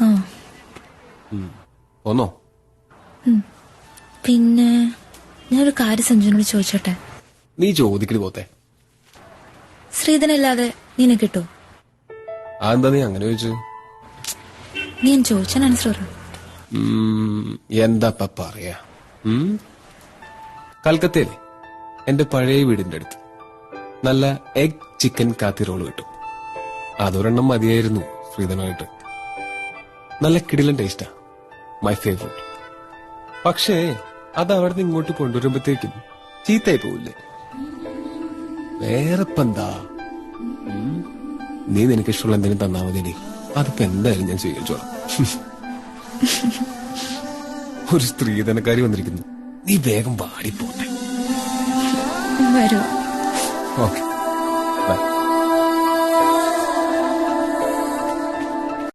ആ ഒന്നോ? പിന്നെ ഞാനൊരു കാര്യം സഞ്ജുവിനോട് ചോദിച്ചോട്ടെ? നീ ചോദിക്കല് പോത്തെ. ശ്രീധനല്ലാതെ നിന്നെ കിട്ടോ? അതെന്താ നീ അങ്ങനെ ചോദിച്ചു? നീ ഞാൻ ചോദിച്ചാൽ ആൻസർ പറ. എന്താ പറയാ? കൽക്കത്തയിലെ എന്റെ പഴയ വീടിന്റെ അടുത്ത് നല്ല എഗ് ചിക്കൻ കാത്തി റോള് കിട്ടും. അതൊരെണ്ണം മതിയായിരുന്നു ശ്രീധനായിട്ട്. നല്ല കിടിലൻ ടേസ്റ്റാ, മൈ ഫേവറേറ്റ്. പക്ഷേ അത് അവിടെ നിന്ന് ഇങ്ങോട്ട് കൊണ്ടുവരുമ്പോഴത്തേക്കും ചീത്തയായി പോവില്ലേ? വേറെപ്പെന്താ? നീ നിനക്ക് ഇഷ്ടമുള്ള എന്തെങ്കിലും തന്നാ മതി. അതിപ്പോ എന്തായാലും ഞാൻ സ്വീകരിച്ചോളാം. ഒരു സ്ത്രീധനക്കാരി വന്നിരിക്കുന്നു. നീ വേഗം വാടിപ്പോട്ടെ. വരൂ. ഓക്കെ.